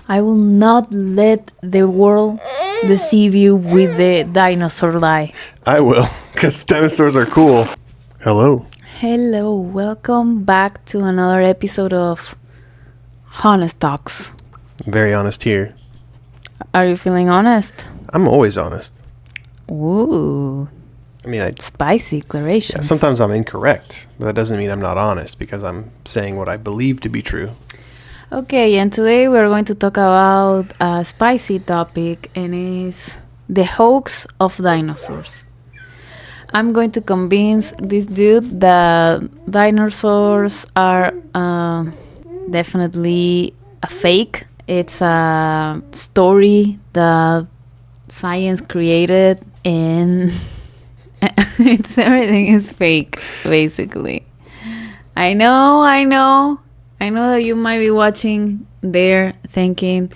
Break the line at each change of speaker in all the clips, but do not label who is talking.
I will not let the world deceive you with the dinosaur lie.
I will, because dinosaurs are cool. Hello.
Hello, welcome back to another episode of Honest Talks.
Very honest here.
Are you feeling honest?
I'm always honest.
Ooh,
I mean,
spicy declarations.
sometimes I'm incorrect, but that doesn't mean I'm not honest because I'm saying what I believe to be true.
Okay, and today we're going to talk about a spicy topic, and it's the hoax of dinosaurs. I'm going to convince this dude that dinosaurs are definitely a fake. It's a story that science created, and everything is fake, basically. I know that you might be watching there thinking,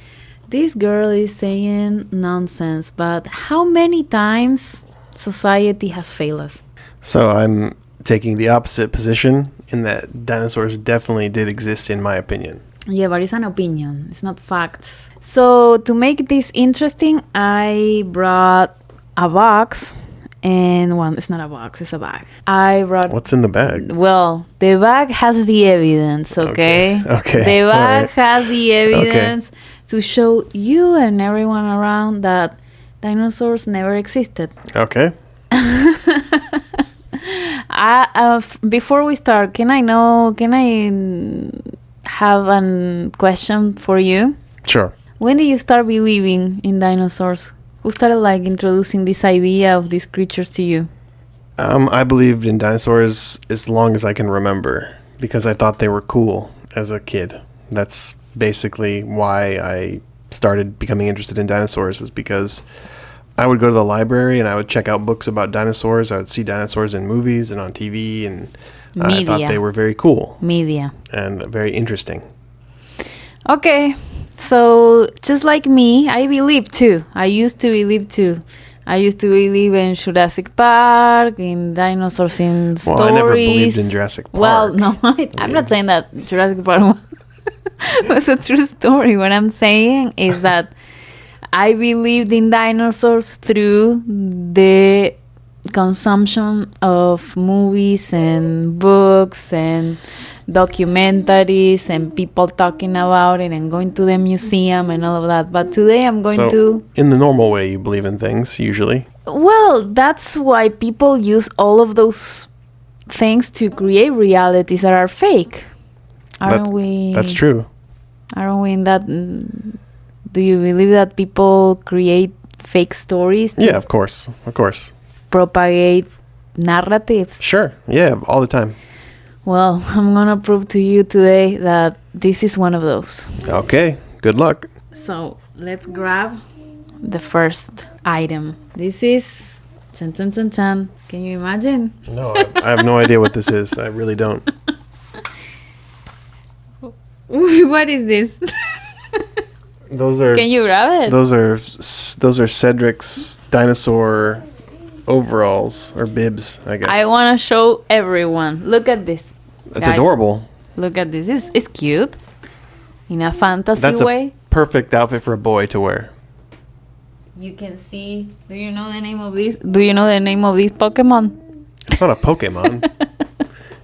this girl is saying nonsense, but how many times society has failed us?
So I'm taking the opposite position in that dinosaurs definitely did exist, in my opinion.
Yeah, but it's an opinion. It's not facts. So to make this interesting, I brought a box. And well, it's not a box, it's a bag. I brought...
What's in the bag?
Well, the bag has the evidence, okay?
Okay.
The bag has the evidence to show you and everyone around that dinosaurs never existed.
Okay.
Before we start, can I have a question for you?
Sure.
When did you start believing in dinosaurs? Who started introducing this idea of these creatures to you?
I believed in dinosaurs as long as I can remember because I thought they were cool as a kid. That's basically why I started becoming interested in dinosaurs, is because I would go to the library and I would check out books about dinosaurs. I would see dinosaurs in movies and on TV, and I thought they were very cool.
Media.
And very interesting.
Okay. So, just like me, I believe too. I used to believe too. I used to believe in Jurassic Park, in dinosaurs in stories.
Well, I never believed in Jurassic Park.
Well, no, I'm not saying that Jurassic Park was a true story. What I'm saying is that I believed in dinosaurs through the consumption of movies and books and documentaries and people talking about it and going to the museum and all of that. But today I'm going to...
in the normal way, you believe in things, usually.
Well, that's why people use all of those things to create realities that are fake. Aren't we?
That's true.
Aren't we in that... Do you believe that people create fake stories?
Yeah, of course. Of course.
Propagate narratives?
Sure. Yeah, all the time.
Well, I'm gonna prove to you today that this is one of those.
Okay, good luck.
So let's grab the first item. This is... Chan, chan, chan, chan. Can you imagine?
No, I have no idea what this is. I really don't.
What is this?
Those are...
Can you grab it?
Those are Cedric's dinosaur overalls or bibs, I guess.
I want to show everyone. Look at this.
That's
guys.
Adorable.
Look at this. It's cute. In a fantasy
That's
way.
A perfect outfit for a boy to wear.
You can see. Do you know the name of this? Do you know the name of this Pokemon?
It's not a Pokemon.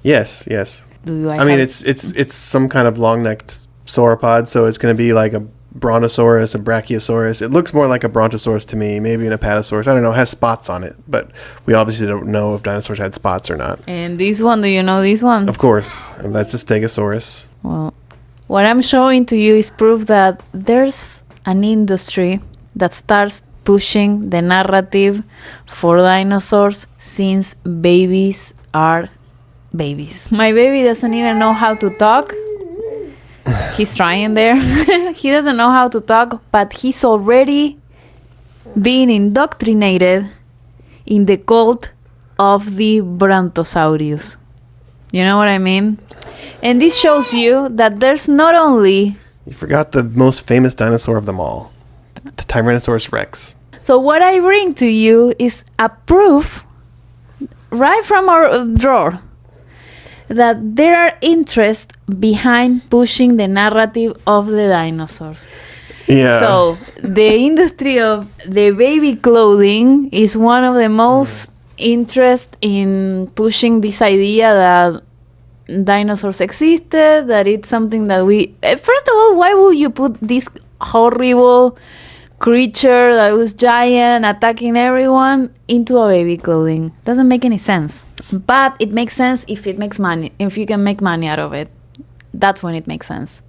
Yes. I mean, it's some kind of long-necked sauropod, so it's going to be like a Brontosaurus, a Brachiosaurus. It looks more like a Brontosaurus to me, maybe an Apatosaurus. I don't know. It has spots on it, but we obviously don't know if dinosaurs had spots or not.
And this one, do you know this one?
Of course. That's a Stegosaurus.
Well, what I'm showing to you is proof that there's an industry that starts pushing the narrative for dinosaurs since babies are babies. My baby doesn't even know how to talk. He's trying there. He doesn't know how to talk, but he's already being indoctrinated in the cult of the Brontosaurus. You know what I mean? And this shows you that there's not only...
You forgot the most famous dinosaur of them all, the Tyrannosaurus Rex.
So what I bring to you is a proof right from our drawer that there are interests behind pushing the narrative of the dinosaurs.
Yeah.
So the industry of the baby clothing is one of the most interest in pushing this idea that dinosaurs existed, that it's something that we... First of all, why would you put this horrible creature that was giant attacking everyone into a baby clothing? Doesn't make any sense. But it makes sense if it makes money, if you can make money out of it. That's when it makes sense.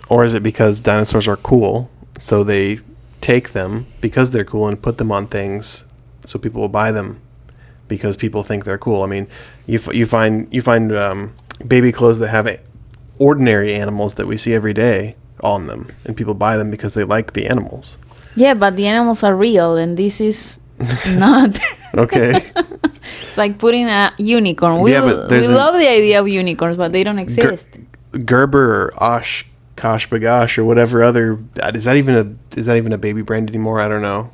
Or is it because dinosaurs are cool, so they take them because they're cool and put them on things so people will buy them because people think they're cool? I mean, you find baby clothes that have ordinary animals that we see every day on them, and people buy them because they like the animals.
Yeah, but the animals are real, and this is not.
Okay.
It's like putting a unicorn. We love the idea of unicorns, but they don't exist.
Gerber or Kosh Bagash or whatever other... Is that even a baby brand anymore? I don't know.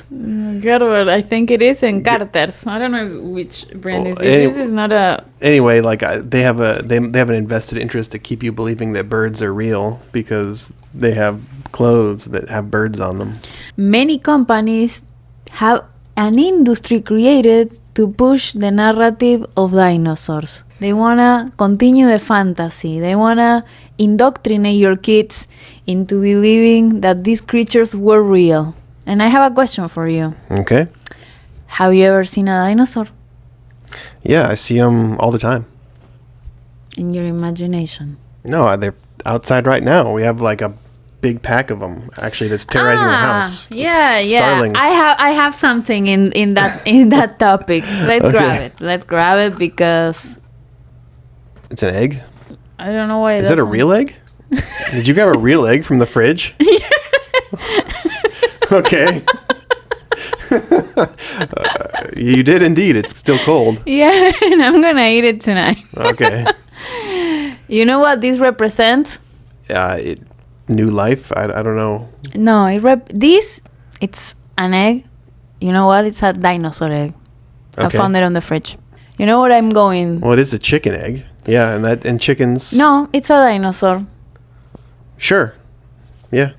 Gerber, I think it is, and Carter's. I don't know which brand is this. This is not a...
Anyway, like they have an invested interest to keep you believing that birds are real because they have clothes that have birds on them.
Many companies have an industry created to push the narrative of dinosaurs. They want to continue the fantasy. They want to indoctrinate your kids into believing that these creatures were real. And I have a question for you.
Okay.
Have you ever seen a dinosaur?
Yeah, I see them all the time.
In your imagination?
No, they're outside right now. We have like a big pack of them actually that's terrorizing the house.
Yeah.
Starlings.
I have something in that topic. Let's grab it because
it's an egg.
I don't know why.
Is it a real egg? Did you grab a real egg from the fridge? Okay. You did indeed. It's still cold.
Yeah, and I'm gonna eat it tonight.
Okay.
You know what this represents?
New life. I don't know.
No, it's an egg. You know what? It's a dinosaur egg. Okay. I found it on the fridge. You know what I'm going?
Well, it is a chicken egg. Yeah, and chickens.
No, it's a dinosaur.
Sure. Yeah.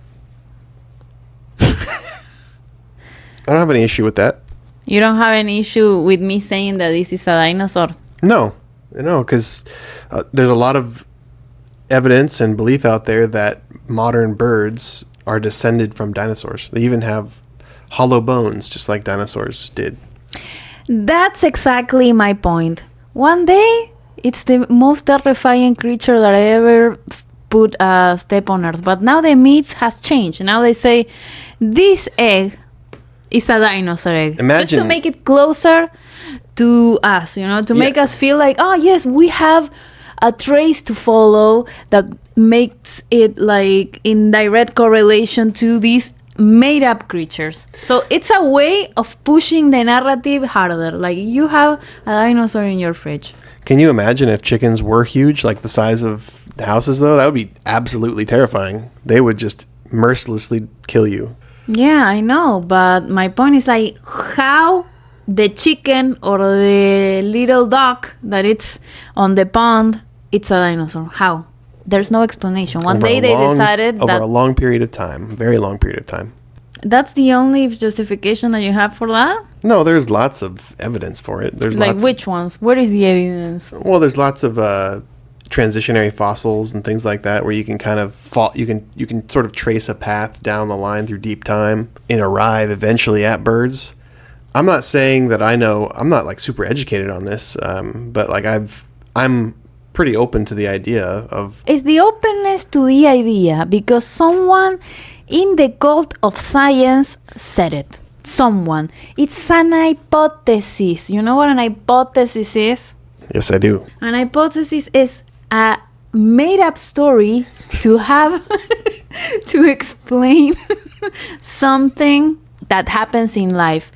I don't have any issue with that.
You don't have any issue with me saying that this is a dinosaur?
No, because there's a lot of evidence and belief out there that modern birds are descended from dinosaurs. They even have hollow bones, just like dinosaurs did.
That's exactly my point. One day, it's the most terrifying creature that I ever put a step on Earth. But now the myth has changed. Now they say this egg is a dinosaur egg.
Imagine,
just to make it closer to us, to make us feel like, oh yes, we have a trace to follow that makes it like in direct correlation to these made up creatures. So it's a way of pushing the narrative harder. Like you have a dinosaur in your fridge.
Can you imagine if chickens were huge, like the size of the houses though? That would be absolutely terrifying. They would just mercilessly kill you.
Yeah, I know, but my point is like how the chicken or the little duck that it's on the pond, it's a dinosaur. How? There's no explanation. One day they decided that...
Over a long period of time, very long period of time.
That's the only justification that you have for that?
No, there's lots of evidence for it. There's
like which ones? Where is the evidence?
Well, there's lots of transitionary fossils and things like that where you can kind of you can sort of trace a path down the line through deep time and arrive eventually at birds. I'm not saying that I know. I'm not like super educated on this, but like I'm pretty open to the idea of...
It's the openness to the idea because someone in the cult of science said it. Someone. It's an hypothesis. You know what an hypothesis is?
Yes, I do.
An hypothesis is a made-up story to have to explain something that happens in life.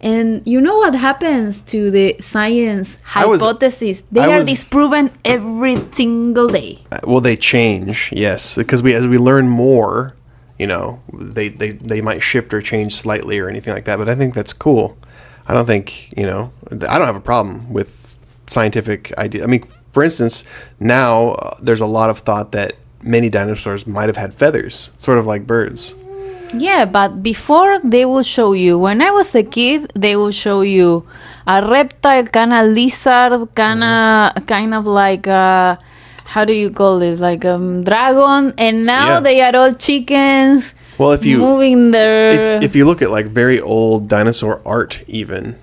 And you know what happens to the science hypothesis? They are disproven every single day.
Well, they change, yes, because as we learn more, they might shift or change slightly or anything like that. But I think that's cool. I don't think I don't have a problem with scientific ideas. I mean, for instance, now there's a lot of thought that many dinosaurs might have had feathers, sort of like birds.
Yeah, but before they will show you, when I was a kid, they will show you a reptile, kind of lizard, kind of like how do you call this? Like dragon, and now
Yeah.
they are all chickens.
Well, if you
moving their
if you look at like very old dinosaur art, even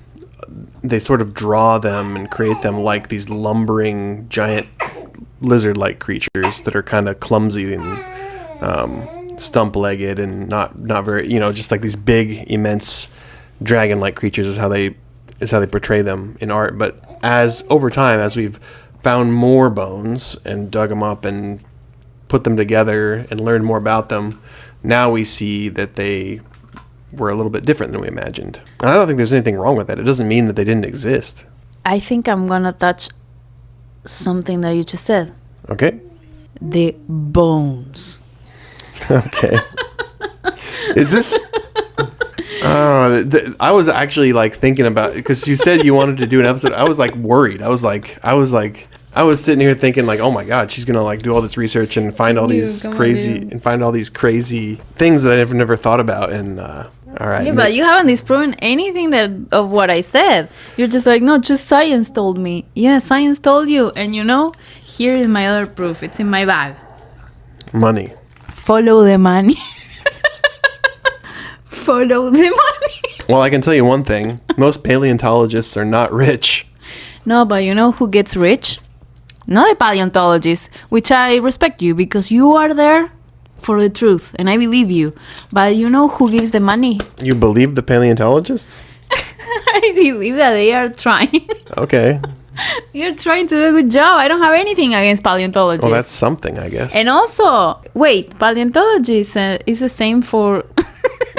they sort of draw them and create them like these lumbering giant lizard-like creatures that are kind of clumsy and stump-legged and not very, just like these big, immense dragon-like creatures is how they portray them in art. But as over time, as we've found more bones and dug them up and put them together and learned more about them, now we see that they were a little bit different than we imagined. And I don't think there's anything wrong with that. It doesn't mean that they didn't exist.
I think I'm gonna touch something that you just said.
Okay.
The bones.
Okay. Is this? I was actually like thinking about, because you said you wanted to do an episode. I was like worried. I was sitting here thinking like, oh my God, she's gonna like do all this research and find all these crazy things that I've never thought about. And all right.
Yeah, but you haven't disproven anything of what I said. You're just like, no, just science told me. Yeah, science told you. And here is my other proof. It's in my bag.
Money.
Follow the money. Follow the money.
Well, I can tell you one thing. Most paleontologists are not rich.
No, but you know who gets rich? Not the paleontologists, which I respect you because you are there for the truth, and I believe you. But you know who gives the money?
You believe the paleontologists?
I believe that they are trying.
Okay.
You're trying to do a good job. I don't have anything against paleontologists.
Well, that's something, I guess.
And also, wait, paleontology is the same for...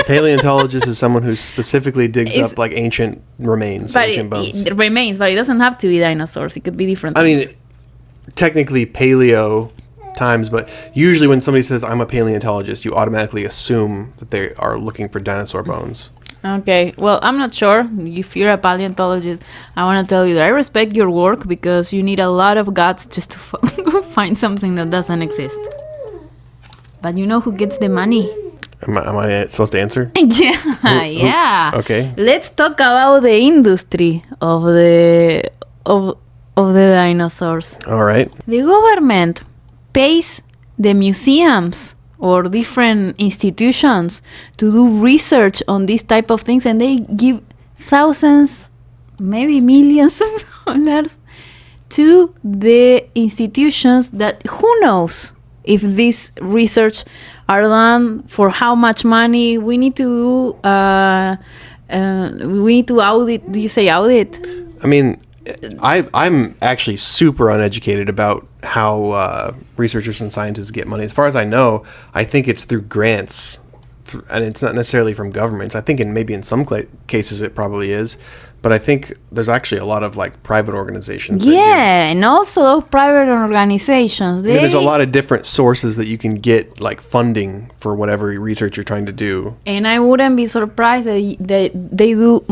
Paleontologist is someone who specifically digs up like ancient remains, ancient bones.
It remains, but it doesn't have to be dinosaurs. It could be different
I
things.
mean, technically paleo times, but usually when somebody says I'm a paleontologist, you automatically assume that they are looking for dinosaur bones.
Okay, well, I'm not sure. If you're a paleontologist, I want to tell you that I respect your work because you need a lot of guts just to find something that doesn't exist. But you know who gets the money?
Am I supposed to answer?
Yeah.
Okay.
Let's talk about the industry of the dinosaurs.
All right.
The government pays the museums or different institutions to do research on these type of things, and they give thousands, maybe millions of dollars to the institutions that who knows if this research are done for how much money. We need to audit. Do you say audit?
I mean, I'm actually super uneducated about how researchers and scientists get money. As far as I know, I think it's through grants, and it's not necessarily from governments. I think maybe in some cases it probably is, but I think there's actually a lot of like private organizations.
Yeah, and also private organizations.
I mean, there's a lot of different sources that you can get like funding for whatever research you're trying to do.
And I wouldn't be surprised that they do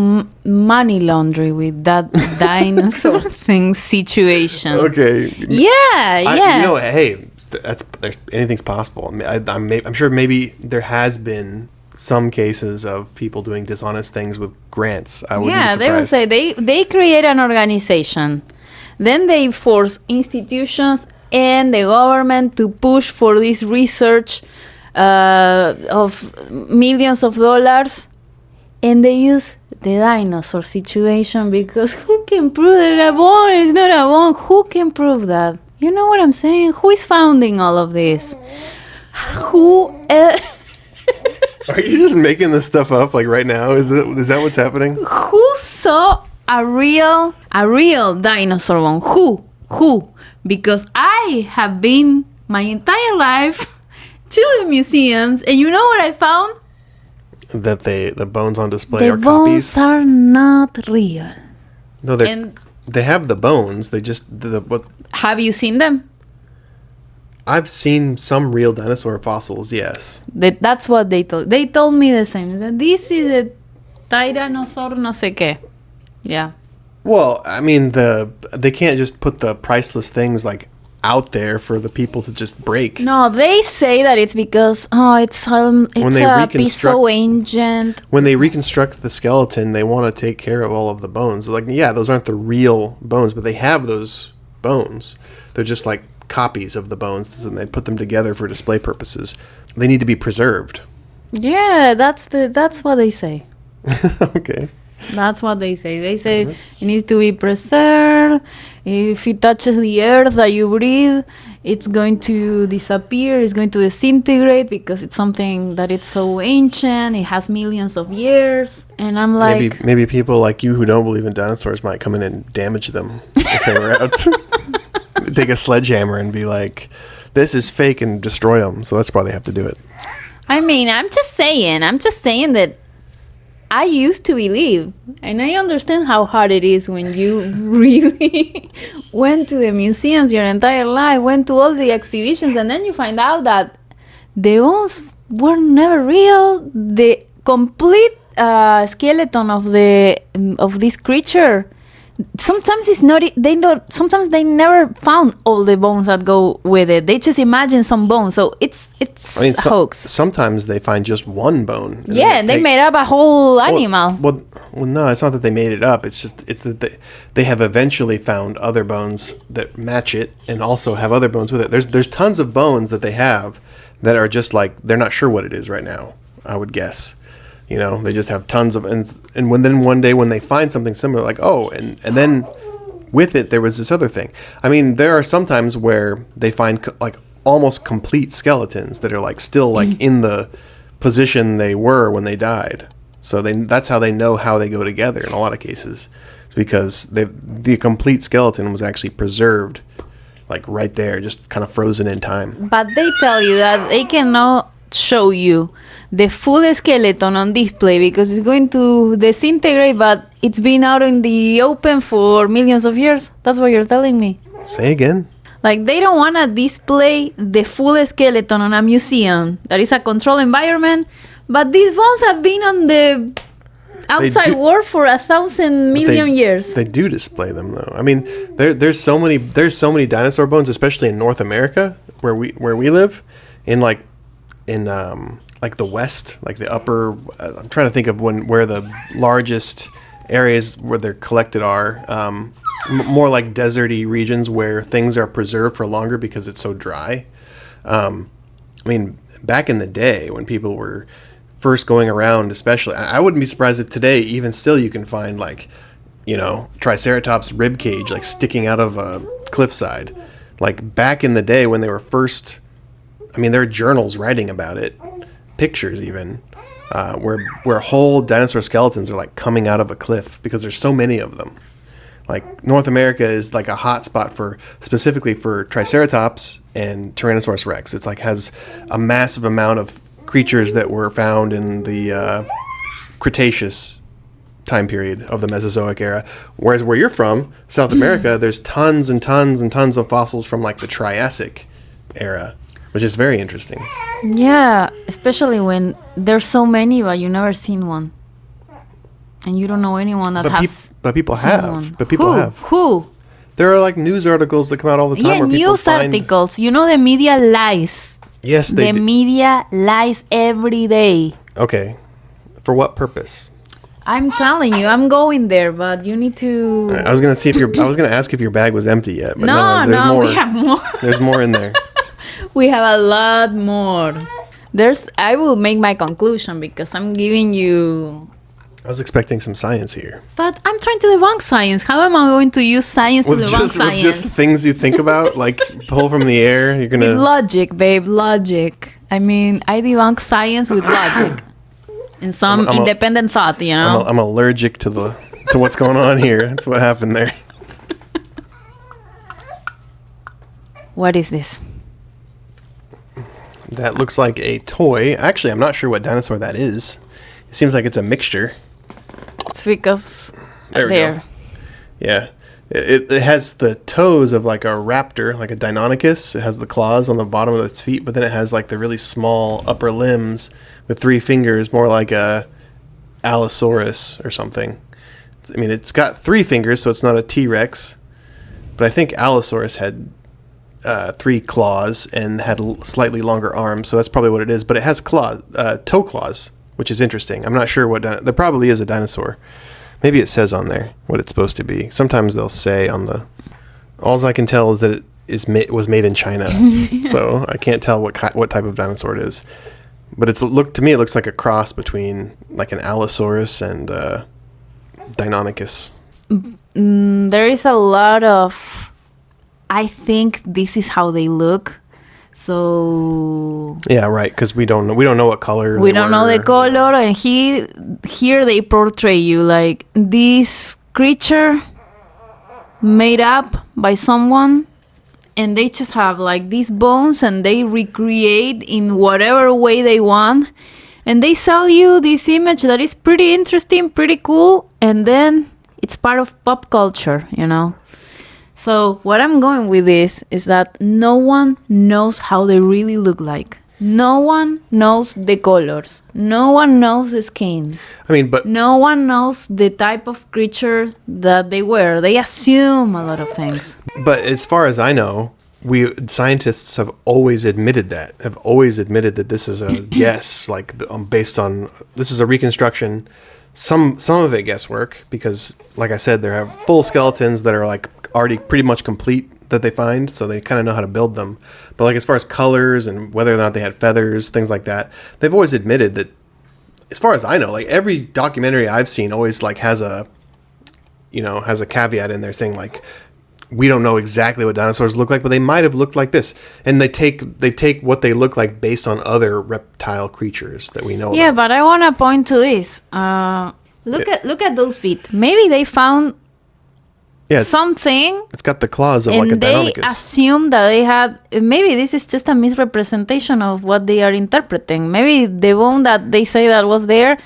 money laundry with that dinosaur thing situation.
Okay.
Yeah.
Hey, anything's possible. I mean, I'm sure maybe there has been some cases of people doing dishonest things with grants. I wouldn't be surprised.
They would say they create an organization, then they force institutions and the government to push for this research of millions of dollars, and they use the dinosaur situation because who can prove that a bone is not a bone? Who can prove that? You know what I'm saying? Who is founding all of this? Who?
Are you just making this stuff up like right now? Is that what's happening?
Who saw a real dinosaur bone? Who? Because I have been my entire life to the museums, and you know what I found?
That the bones on display are
The
copies.
bones are not real.
No, they have the bones. They just what?
Have you seen them?
I've seen some real dinosaur fossils. Yes.
That's what they told. They told me the same. That this is a Tyrannosaur no sé qué. Yeah.
Well, I mean they can't just put the priceless things like out there for the people to just break.
No, they say that it's because it's a piece so ancient.
When they reconstruct the skeleton, they want to take care of all of the bones. Like, yeah, those aren't the real bones, but they have those bones. They're just like copies of the bones, and they put them together for display purposes. They need to be preserved.
Yeah, that's what they say.
Okay.
That's what they say. They say it needs to be preserved. If it touches the earth that you breathe, it's going to disappear. It's going to disintegrate because it's something that it's so ancient. It has millions of years. And I'm like...
Maybe people like you who don't believe in dinosaurs might come in and damage them if they were out. Take a sledgehammer and be like, this is fake, and destroy them. So that's why they have to do it.
I mean, I'm just saying that I used to believe, and I understand how hard it is when you really went to the museums your entire life, went to all the exhibitions, and then you find out that the bones were never real. The complete skeleton of this creature. Sometimes it's not. Sometimes they never found all the bones that go with it. They just imagine some bones. So it's a hoax.
Sometimes they find just one bone.
Yeah, they made up a whole animal.
Well, no, it's not that they made it up. It's that they have eventually found other bones that match it, and also have other bones with it. There's tons of bones that they have that are just like, they're not sure what it is right now, I would guess. You know, they just have tons of, and then one day when they find something similar, like, oh, and then with it there was this other thing. I mean, there are some times where they find like almost complete skeletons that are like still like in the position they were when they died. So that's how they know how they go together in a lot of cases. It's because the complete skeleton was actually preserved, like right there, just kind of frozen in time.
But they tell you that they cannot show you the full skeleton on display because it's going to disintegrate, but it's been out in the open for millions of years. That's what you're telling me.
Say again.
Like, they don't want to display the full skeleton on a museum that is a controlled environment, but these bones have been on the outside world for 1,000 million years.
They do display them, though. I mean, there's so many dinosaur bones, especially in North America, where we live, in the West, like the upper. I'm trying to think of where the largest areas where they're collected are. More like deserty regions where things are preserved for longer because it's so dry. I mean, back in the day when people were first going around, especially, I wouldn't be surprised if today, even still, you can find like, you know, Triceratops rib cage like sticking out of a cliffside. Like back in the day when they were first, I mean, there are journals writing about it, pictures even, where whole dinosaur skeletons are like coming out of a cliff because there's so many of them. Like North America is like a hot spot specifically for Triceratops and Tyrannosaurus Rex. It's like has a massive amount of creatures that were found in the Cretaceous time period of the Mesozoic era. Whereas where you're from, South America, there's tons and tons and tons of fossils from like the Triassic era, which is very interesting.
Yeah, especially when there's so many, but you never seen one. And you don't know anyone that has.
But people have.
One.
But people have.
Who?
There are like news articles that come out all the time.
Yeah,
where people
news articles. You know, the media lies.
Yes, they do.
The media lies every day.
Okay. For what purpose?
I'm telling you, I'm going there, but you need to.
I was gonna ask if your bag was empty yet. But
no,
more.
We have more.
There's more in there.
We have a lot more. I will make my conclusion because I'm giving you.
I was expecting some science here.
But I'm trying to debunk science. How am I going to use science to debunk science?
With just things you think about, like pull from the air, you're gonna.
With logic, babe, logic. I mean, I debunk science with logic and some independent thought. You know.
I'm allergic to what's going on here. That's what happened there.
What is this?
That looks like a toy. Actually, I'm not sure what dinosaur that is. It seems like it's a mixture.
It's because
there we go. Yeah. It has the toes of like a raptor, like a Deinonychus. It has the claws on the bottom of its feet, but then it has like the really small upper limbs with 3 fingers, more like a Allosaurus or something. I mean, it's got 3 fingers, so it's not a T-Rex. But I think Allosaurus had 3 claws and had slightly longer arms, so that's probably what it is. But it has claws, toe claws, which is interesting. I'm not sure what there probably is a dinosaur. Maybe it says on there what it's supposed to be. Sometimes they'll say on the. All I can tell is that it was made in China, so I can't tell what type of dinosaur it is. But it looks like a cross between like an Allosaurus and Deinonychus.
There is a lot of. I think this is how they look. So
yeah, right. Because we don't know what color.
We don't know the color, and here they portray you like this creature made up by someone, and they just have like these bones, and they recreate in whatever way they want, and they sell you this image that is pretty interesting, pretty cool, and then it's part of pop culture, you know. So what I'm going with this is that no one knows how they really look like. No one knows the colors. No one knows the skin.
I mean, but
no one knows the type of creature that they were. They assume a lot of things.
But as far as I know, scientists have always admitted that. That this is a guess, like based on this is a reconstruction. Some of it guesswork because, like I said, there are full skeletons that are like already pretty much complete that they find, so they kind of know how to build them. But like as far as colors and whether or not they had feathers, things like that, they've always admitted that. As far as I know, like every documentary I've seen always like has a caveat in there saying like we don't know exactly what dinosaurs look like, but they might have looked like this, and they take what they look like based on other reptile creatures that we know.
Yeah,
about.
but I want to point to this. Look at those feet. Maybe they found something.
It's got the claws of like a Deinonychus.
And they assume that they had. Maybe this is just a misrepresentation of what they are interpreting. Maybe the bone that they say that was there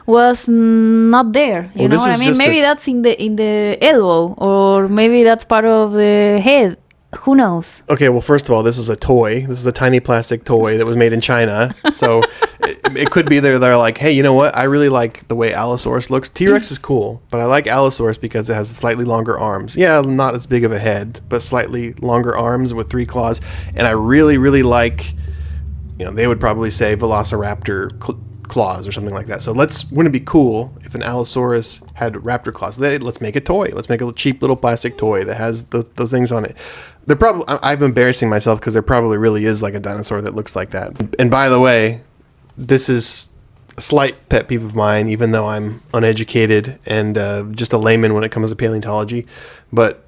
was not there. You know what I mean? Maybe that's in the elbow, or maybe that's part of the head. Who knows?
Okay, well, first of all, this is a toy. This is a tiny plastic toy that was made in China. So it could be they're like, hey, you know what? I really like the way Allosaurus looks. T-Rex is cool, but I like Allosaurus because it has slightly longer arms. Yeah, not as big of a head, but slightly longer arms with 3 claws. And I really, really like, they would probably say Velociraptor claws or something like that. So wouldn't it be cool if an Allosaurus had raptor claws? Let's make a toy. Let's make a cheap little plastic toy that has those things on it. I'm embarrassing myself because there probably really is like a dinosaur that looks like that. And by the way, this is a slight pet peeve of mine, even though I'm uneducated and just a layman when it comes to paleontology. But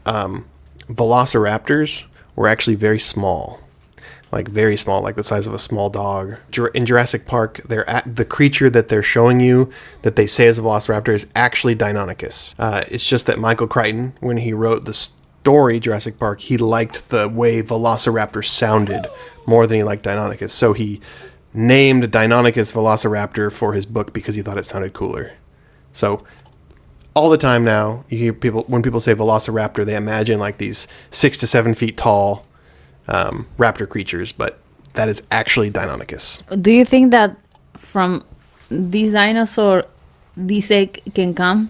velociraptors were actually very small. Like very small, like the size of a small dog. In Jurassic Park, the creature that they're showing you that they say is a velociraptor is actually Deinonychus. It's just that Michael Crichton, when he wrote the story Jurassic Park, he liked the way velociraptor sounded more than he liked Deinonychus. So he named Deinonychus Velociraptor for his book because he thought it sounded cooler. So all the time now, you hear when people say velociraptor, they imagine like these 6 to 7 feet tall raptor creatures, but that is actually Deinonychus.
Do you think that from this dinosaur, this egg can come?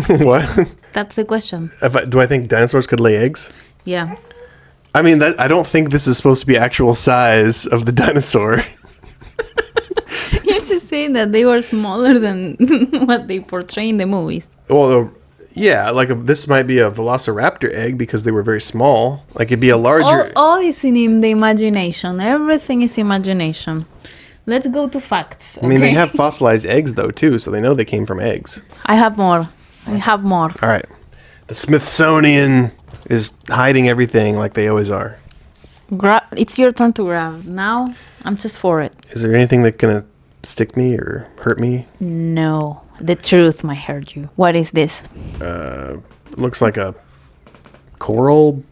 What?
That's the question.
Do I think dinosaurs could lay eggs?
Yeah.
I mean, I don't think this is supposed to be actual size of the dinosaur.
You're just saying that they were smaller than what they portray in the movies.
Well, yeah, like this might be a velociraptor egg because they were very small. Like it'd be a larger.
All is in the imagination. Everything is imagination. Let's go to facts.
I mean, they have fossilized eggs though too, so they know they came from eggs.
I have more.
All right. The Smithsonian is hiding everything like they always are.
It's your turn to grab. Now, I'm just for it.
Is there anything that's gonna stick me or hurt me?
No. The truth might hurt you. What is this?
Looks like a coral,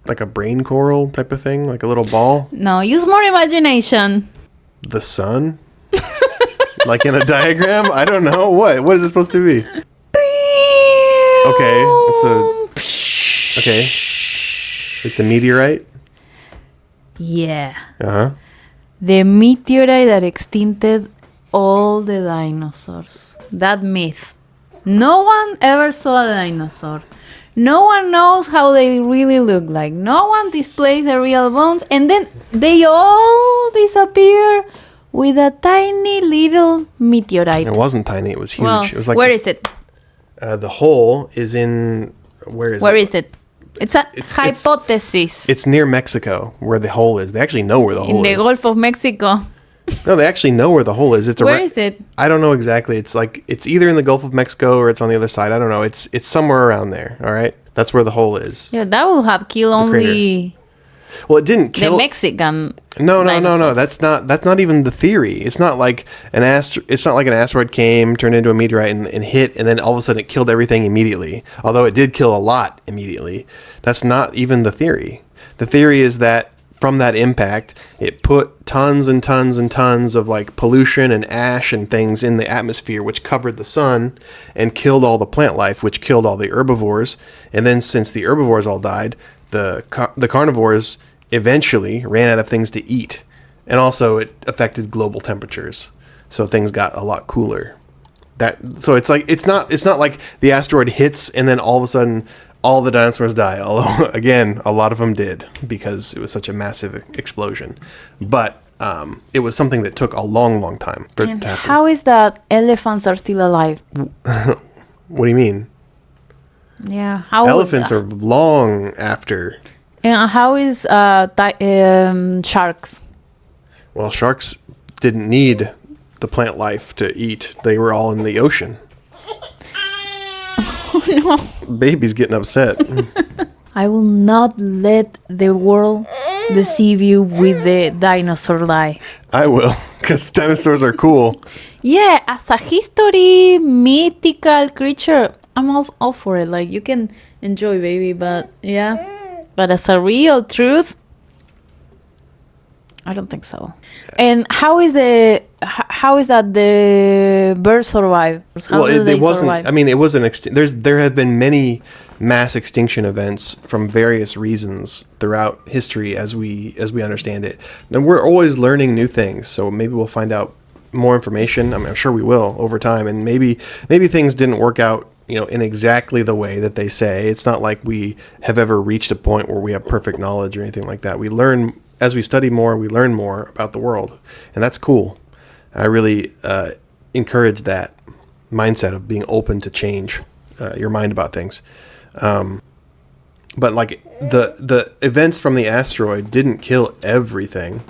like a brain coral type of thing, like a little ball.
No, use more imagination.
The sun? Like in a diagram? I don't know. What is it supposed to be? Okay, it's a meteorite?
Yeah.
Uh-huh.
The meteorite that extincted all the dinosaurs. That myth. No one ever saw a dinosaur. No one knows how they really look like. No one displays the real bones, and then they all disappear with a tiny little meteorite.
It wasn't tiny. It was huge.
Well,
It was like
where is it?
The hole is in. Where is it?
It's a hypothesis.
It's near Mexico, where the hole is. They actually know where the hole is.
In the Gulf of Mexico.
No, they actually know where the hole is.
Where is it?
I don't know exactly. It's either in the Gulf of Mexico or it's on the other side. I don't know. It's somewhere around there. All right, that's where the hole is.
Yeah, that will have killed only
Well, it didn't kill
the Mexican.
No.
dinosaurs.
That's not even the theory. It's not like an asteroid came, turned into a meteorite, and hit, and then all of a sudden it killed everything immediately. Although it did kill a lot immediately. That's not even the theory. The theory is that from that impact, it put tons and tons and tons of like pollution and ash and things in the atmosphere, which covered the sun and killed all the plant life, which killed all the herbivores. And then since the herbivores all died, the carnivores eventually ran out of things to eat. And also it affected global temperatures. So things got a lot cooler. So it's not like the asteroid hits and then all of a sudden all the dinosaurs die. Although again, a lot of them did because it was such a massive explosion. But it was something that took a long, long time for it to happen.
How is that elephants are still alive?
What do you mean?
Yeah, how
Elephants are long after.
And how is sharks?
Well, sharks didn't need the plant life to eat. They were all in the ocean.
Oh no.
Baby's getting upset.
I will not let the world deceive you with the dinosaur lie.
I will, because dinosaurs are cool.
Yeah, as a history, mythical creature, I'm all for it. Like, you can enjoy, baby, but yeah. But as a real truth, I don't think so. And how is that the birds survive? How do they survive?
I mean, it wasn't. There have been many mass extinction events from various reasons throughout history, as we understand it. And we're always learning new things. So maybe we'll find out more information. I mean, I'm sure we will over time. And maybe things didn't work out, in exactly the way that they say. It's not like we have ever reached a point where we have perfect knowledge or anything like that. We learn. As we study more, we learn more about the world, and that's cool. I really encourage that mindset of being open to change your mind about things. But like the events from the asteroid didn't kill everything.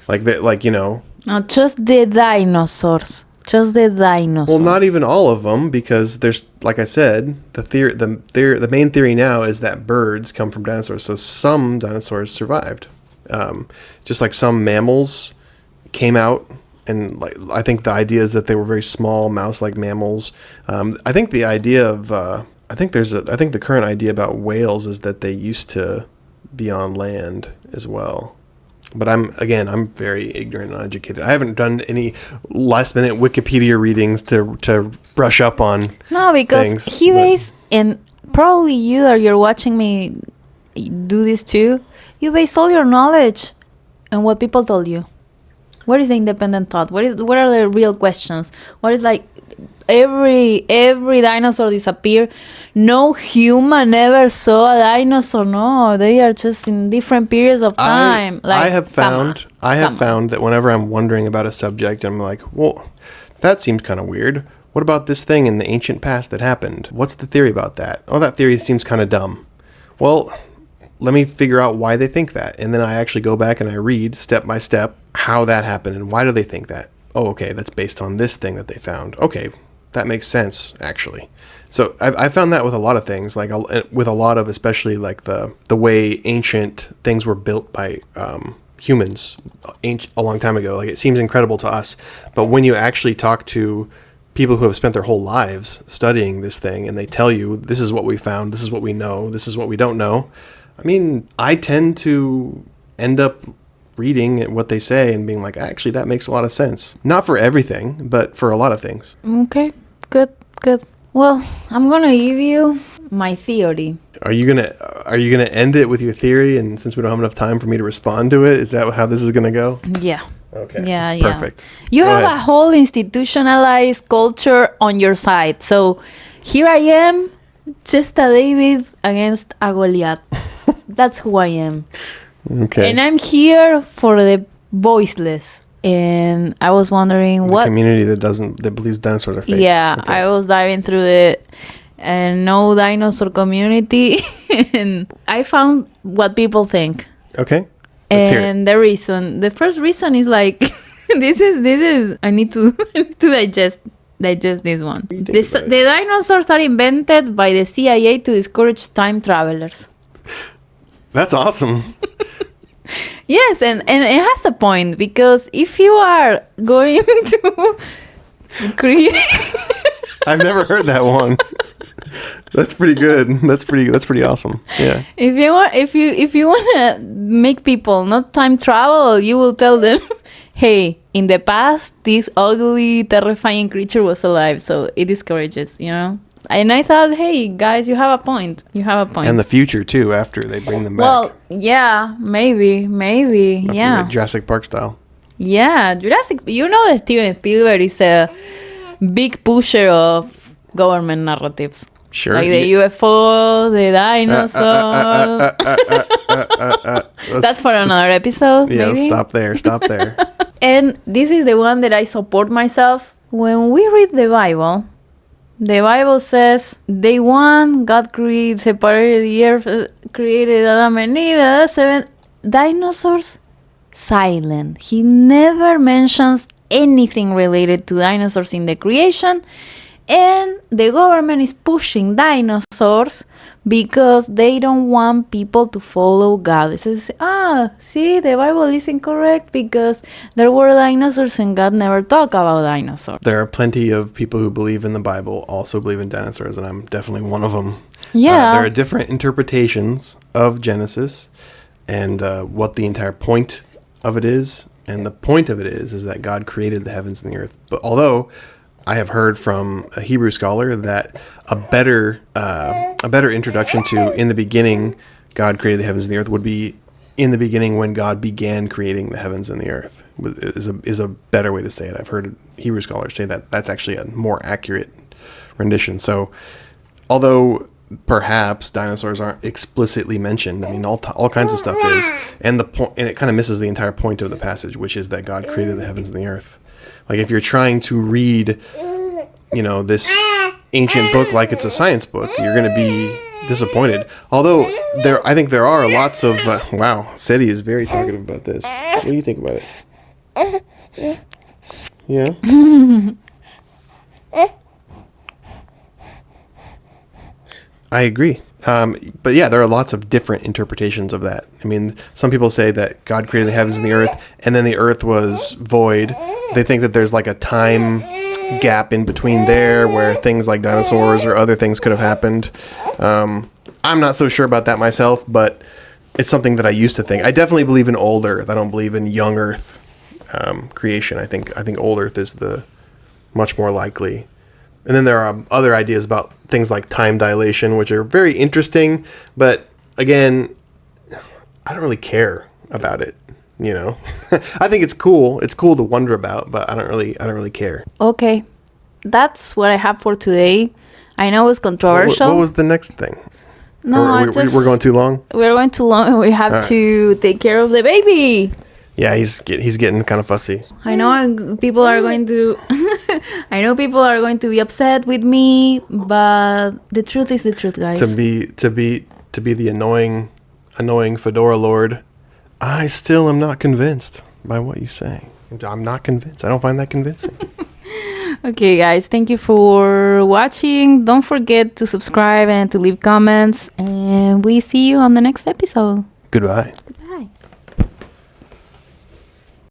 No, just the dinosaurs. Just the dinosaurs.
Well, not even all of them, because there's, like I said, the main theory now is that birds come from dinosaurs. So some dinosaurs survived. Just like some mammals came out, and like I think the idea is that they were very small mouse-like mammals. I think the idea of I think the current idea about whales is that they used to be on land as well. But I'm very ignorant and uneducated. I haven't done any last-minute Wikipedia readings to brush up on.
No, because and probably you're watching me do this too. You base all your knowledge on what people told you. What is the independent thought? What are the real questions? What is like every dinosaur disappeared? No human ever saw a dinosaur. No, they are just in different periods of time.
I have found that whenever I'm wondering about a subject, I'm like, well, that seems kind of weird. What about this thing in the ancient past that happened? What's the theory about that? Oh, that theory seems kind of dumb. Well, let me figure out why they think that. And then I actually go back and I read step by step how that happened and why do they think that. Oh, okay, that's based on this thing that they found. Okay, that makes sense, actually. So I found that with a lot of things, like with a lot of, especially like the way ancient things were built by humans a long time ago. Like, it seems incredible to us. But when you actually talk to people who have spent their whole lives studying this thing and they tell you, this is what we found, this is what we know, this is what we don't know. I mean, I tend to end up reading what they say and being like, actually, that makes a lot of sense. Not for everything, but for a lot of things.
Okay, good. Well, I'm gonna give you my theory.
Are you gonna end it with your theory? And since we don't have enough time for me to respond to it, is that how this is gonna go?
Yeah.
Okay.
Yeah.
Perfect.
You
Go
have
ahead.
a whole institutionalized culture on your side. So here I am Just a David against a Goliath. That's who I am.
Okay.
And I'm here for the voiceless. And I was wondering
the
what
community that believes dinosaurs are fake.
Yeah,
Okay.
I was diving through the no dinosaur community, and I found what people think.
Okay. Let's hear it.
And the first reason is like, this is. I need to digest this one. The dinosaurs are invented by the CIA to discourage time travelers.
That's awesome.
Yes, and it has a point, because if you are going to create,
I've never heard that one. That's pretty good. That's pretty awesome. Yeah.
if you want to make people not time travel, you will tell them, hey, in the past this ugly, terrifying creature was alive, so it discourages, you know. And I thought, hey guys, you have a point.
And the future too, after they bring them back.
Well, yeah, maybe,
After
yeah.
the Jurassic Park style.
Yeah, Jurassic. You know that Steven Spielberg is a big pusher of government narratives.
Sure.
Like the UFO, the dinosaur. That's for another episode.
Yeah,
maybe?
stop there.
And this is the one that I support myself. When we read the Bible says, day one, God separated the earth, created Adam and Eve, 7 dinosaurs, silent. He never mentions anything related to dinosaurs in the creation, and the government is pushing dinosaurs because they don't want people to follow God. It says, see, the Bible is incorrect because there were dinosaurs and God never talked about dinosaurs.
There are plenty of people who believe in the Bible also believe in dinosaurs, and I'm definitely one of them.
Yeah.
There are different interpretations of Genesis and what the entire point of it is. And the point of it is that God created the heavens and the earth. But although I have heard from a Hebrew scholar that a better introduction to in the beginning, God created the heavens and the earth would be in the beginning when God began creating the heavens and the earth is a better way to say it. I've heard Hebrew scholars say that that's actually a more accurate rendition. So although perhaps dinosaurs aren't explicitly mentioned, I mean, all kinds of stuff is, and it kind of misses the entire point of the passage, which is that God created the heavens and the earth. Like if you're trying to read, this ancient book like it's a science book, you're going to be disappointed. Although I think there are lots of wow, Seti is very talkative about this. What do you think about it? Yeah. I agree. But yeah, there are lots of different interpretations of that. I mean, some people say that God created the heavens and the earth, and then the earth was void. They think that there's like a time gap in between there where things like dinosaurs or other things could have happened. I'm not so sure about that myself, but it's something that I used to think. I definitely believe in old earth. I don't believe in young earth creation. I think old earth is the much more likely. And then there are other ideas about things like time dilation, which are very interesting. But again, I don't really care about it. I think it's cool. It's cool to wonder about, but I don't really care.
Okay, that's what I have for today. I know it's controversial.
What was the next thing?
No,
we're going too long.
We're going too long, and we have to take care of the baby.
Yeah, he's getting kind of fussy.
I know people are going to be upset with me, but the truth is the truth, guys.
To be the annoying fedora lord, I still am not convinced by what you say. I'm not convinced. I don't find that convincing.
Okay, guys, thank you for watching. Don't forget to subscribe and to leave comments, and we see you on the next episode.
Goodbye.